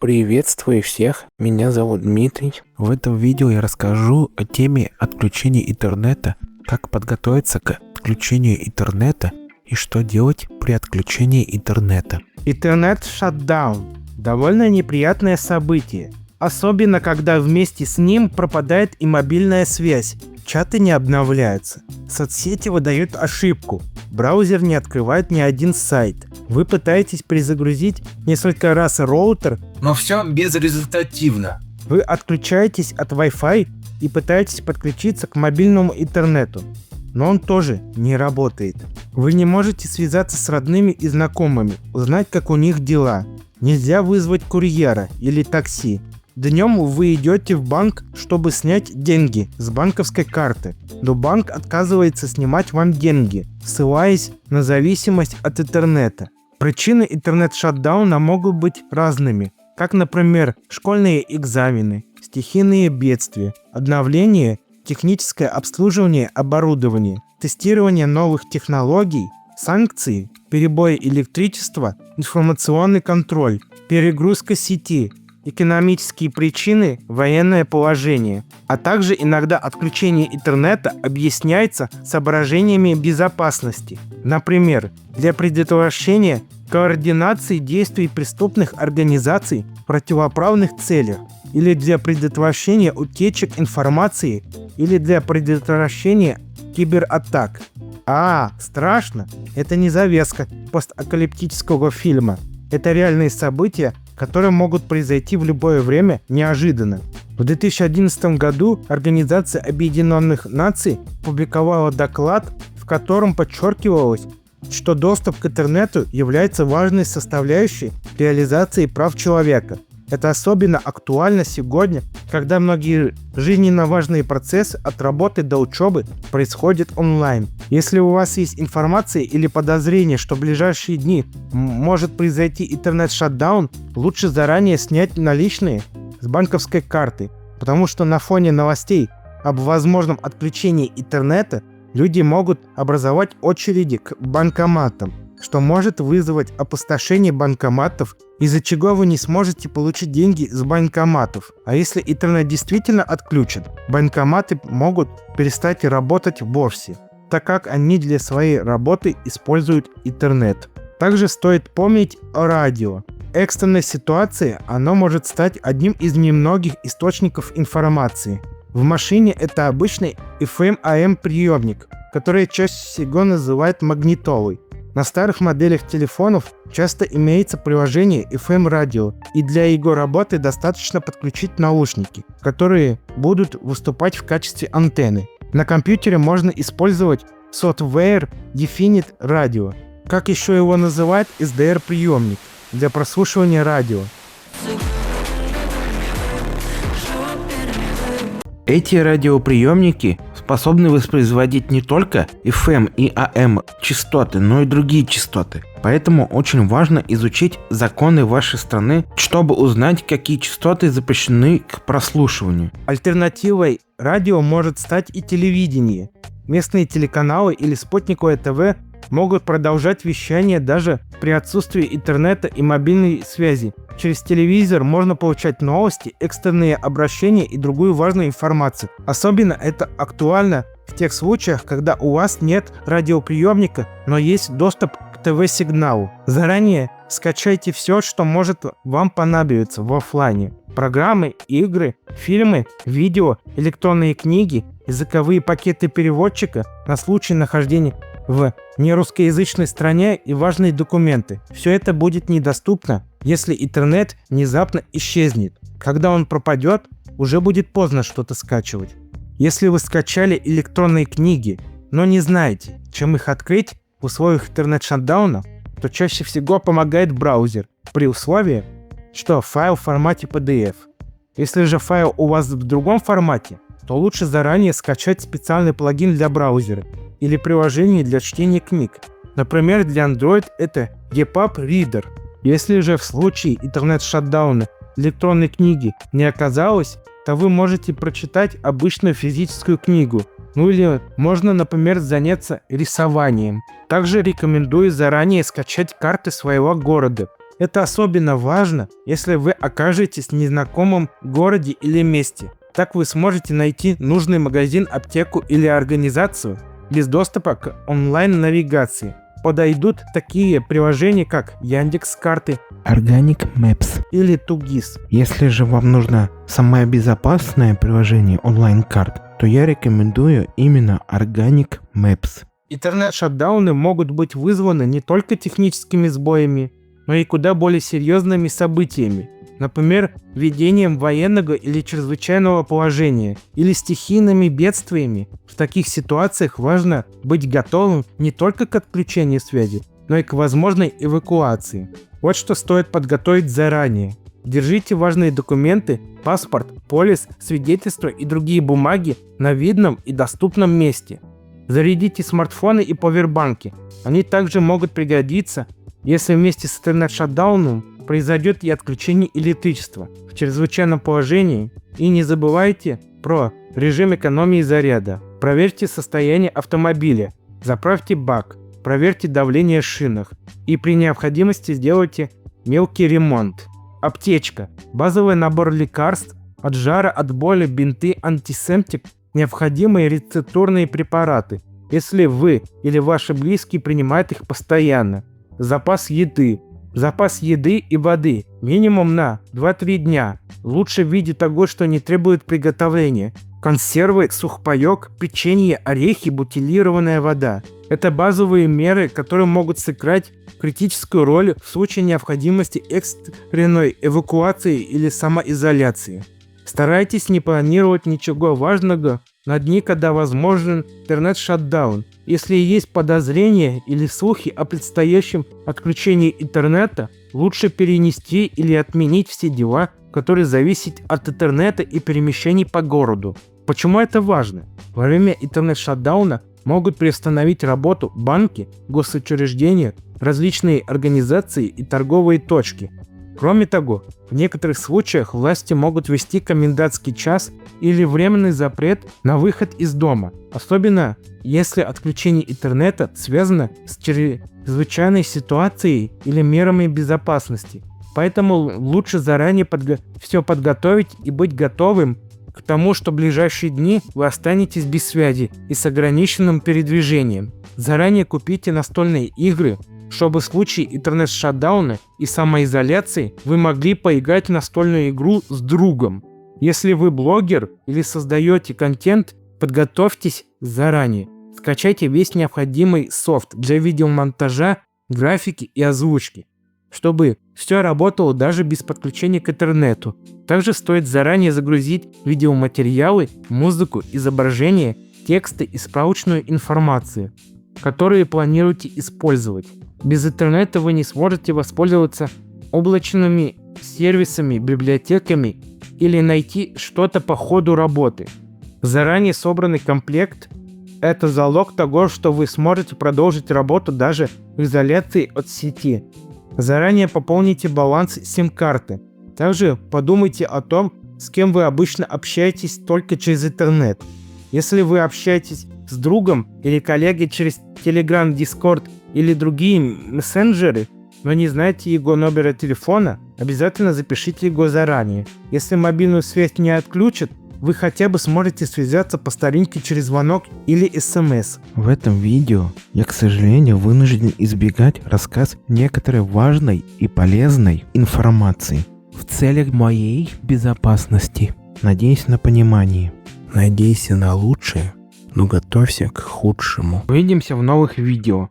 Приветствую всех, меня зовут Дмитрий. В этом видео я расскажу о теме отключения интернета, как подготовиться к отключению интернета и что делать при отключении интернета. Интернет-шатдаун – довольно неприятное событие, особенно когда вместе с ним пропадает и мобильная связь, чаты не обновляются, соцсети выдают ошибку, браузер не открывает ни один сайт. Вы пытаетесь перезагрузить несколько раз роутер, но все безрезультативно. Вы отключаетесь от Wi-Fi и пытаетесь подключиться к мобильному интернету, но он тоже не работает. Вы не можете связаться с родными и знакомыми, узнать, как у них дела. Нельзя вызвать курьера или такси. Днем вы идете в банк, чтобы снять деньги с банковской карты, но банк отказывается снимать вам деньги, ссылаясь на зависимость от интернета. Причины интернет-шатдауна могут быть разными, как, например, школьные экзамены, стихийные бедствия, обновление, техническое обслуживание оборудования, тестирование новых технологий, санкции, перебои электричества, информационный контроль, перегрузка сети, экономические причины, военное положение, а также иногда отключение интернета объясняется соображениями безопасности. Например, для предотвращения координации действий преступных организаций в противоправных целях, или для предотвращения утечек информации, или для предотвращения кибератак. Страшно! Это не завеска постапокалиптического фильма. Это реальные события, которые могут произойти в любое время неожиданно. В 2011 году Организация Объединенных Наций опубликовала доклад, в котором подчеркивалось, что доступ к интернету является важной составляющей реализации прав человека. Это особенно актуально сегодня, когда многие жизненно важные процессы от работы до учебы происходят онлайн. Если у вас есть информация или подозрение, что в ближайшие дни может произойти интернет-шатдаун, лучше заранее снять наличные с банковской карты, потому что на фоне новостей об возможном отключении интернета люди могут образовать очереди к банкоматам, что может вызвать опустошение банкоматов, из-за чего вы не сможете получить деньги с банкоматов. А если интернет действительно отключат, банкоматы могут перестать работать вовсе, так как они для своей работы используют интернет. Также стоит помнить о радио. Экстренной ситуации оно может стать одним из немногих источников информации. В машине это обычный FM/AM приемник, который чаще всего называют магнитолой. На старых моделях телефонов часто имеется приложение FM-радио, и для его работы достаточно подключить наушники, которые будут выступать в качестве антенны. На компьютере можно использовать Software Defined Radio, как еще его называют SDR-приемник, для прослушивания радио. Эти радиоприемники способны воспроизводить не только FM и AM частоты, но и другие частоты. Поэтому очень важно изучить законы вашей страны, чтобы узнать, какие частоты запрещены к прослушиванию. Альтернативой радио может стать и телевидение. Местные телеканалы или спутниковое ТВ могут продолжать вещание даже при отсутствии интернета и мобильной связи. Через телевизор можно получать новости, экстренные обращения и другую важную информацию. Особенно это актуально в тех случаях, когда у вас нет радиоприемника, но есть доступ к ТВ-сигналу. Заранее скачайте все, что может вам понадобиться в офлайне. Программы, игры, фильмы, видео, электронные книги, языковые пакеты переводчика на случай нахождения в нерусскоязычной стране и важные документы. Все это будет недоступно, если интернет внезапно исчезнет. Когда он пропадет, уже будет поздно что-то скачивать. Если вы скачали электронные книги, но не знаете, чем их открыть в условиях интернет-шатдауна, то чаще всего помогает браузер, при условии, что файл в формате PDF. Если же файл у вас в другом формате, то лучше заранее скачать специальный плагин для браузера или приложение для чтения книг. Например, для Android это EPUB Reader. Если же в случае интернет-шатдауна электронной книги не оказалось, то вы можете прочитать обычную физическую книгу. Или можно, например, заняться рисованием. Также рекомендую заранее скачать карты своего города Это особенно важно, если вы окажетесь в незнакомом городе или месте. Так вы сможете найти нужный магазин, аптеку или организацию без доступа к онлайн-навигации. Подойдут такие приложения, как Яндекс.Карты Organic Maps. или Тугис. Если же вам нужно самое безопасное приложение онлайн-карт, то я рекомендую именно Organic Maps. Интернет-шатдауны могут быть вызваны не только техническими сбоями, но и куда более серьезными событиями. Например, введением военного или чрезвычайного положения, или стихийными бедствиями. В таких ситуациях важно быть готовым не только к отключению связи, но и к возможной эвакуации. Вот что стоит подготовить заранее. Держите важные документы, паспорт, полис, свидетельства и другие бумаги на видном и доступном месте. Зарядите смартфоны и павербанки. Они также могут пригодиться, если вместе с интернет-шатдауном произойдет и отключение электричества в чрезвычайном положении. И не забывайте про режим экономии заряда. Проверьте состояние автомобиля, заправьте бак, проверьте давление в шинах и при необходимости сделайте мелкий ремонт. Аптечка. Базовый набор лекарств от жара, от боли, бинты, антисептик, необходимые рецептурные препараты, если вы или ваши близкие принимают их постоянно. Запас еды. Запас еды и воды минимум на 2-3 дня. Лучше в виде того, что не требует приготовления. Консервы, сухпайок, печенье, орехи, бутилированная вода. Это базовые меры, которые могут сыграть критическую роль в случае необходимости экстренной эвакуации или самоизоляции. Старайтесь не планировать ничего важного на дни, когда возможен интернет-шатдаун. Если есть подозрения или слухи о предстоящем отключении интернета, лучше перенести или отменить все дела, которые зависят от интернета и перемещений по городу. Почему это важно? Во время интернет-шатдауна могут приостановить работу банки, госучреждения, различные организации и торговые точки. Кроме того, в некоторых случаях власти могут ввести комендантский час или временный запрет на выход из дома, особенно если отключение интернета связано с чрезвычайной ситуацией или мерами безопасности. Поэтому лучше заранее все подготовить и быть готовым к тому, что в ближайшие дни вы останетесь без связи и с ограниченным передвижением. Заранее купите настольные игры, чтобы в случае интернет-шатдауна и самоизоляции вы могли поиграть в настольную игру с другом. Если вы блогер или создаете контент, подготовьтесь заранее. Скачайте весь необходимый софт для видеомонтажа, графики и озвучки, чтобы все работало даже без подключения к интернету. Также стоит заранее загрузить видеоматериалы, музыку, изображения, тексты и справочную информацию, которые планируете использовать. Без интернета вы не сможете воспользоваться облачными сервисами, библиотеками или найти что-то по ходу работы. Заранее собранный комплект – это залог того, что вы сможете продолжить работу даже в изоляции от сети. Заранее пополните баланс сим-карты. Также подумайте о том, с кем вы обычно общаетесь только через интернет. Если вы общаетесь с другом или коллегой через Telegram, Discord или другие мессенджеры, но не знаете его номера телефона, обязательно запишите его заранее. Если мобильную связь не отключат, вы хотя бы сможете связаться по старинке через звонок или СМС. В этом видео я, к сожалению, вынужден избегать рассказ некоторой важной и полезной информации в целях моей безопасности. Надеюсь на понимание. Надейся на лучшее, но готовься к худшему. Увидимся в новых видео.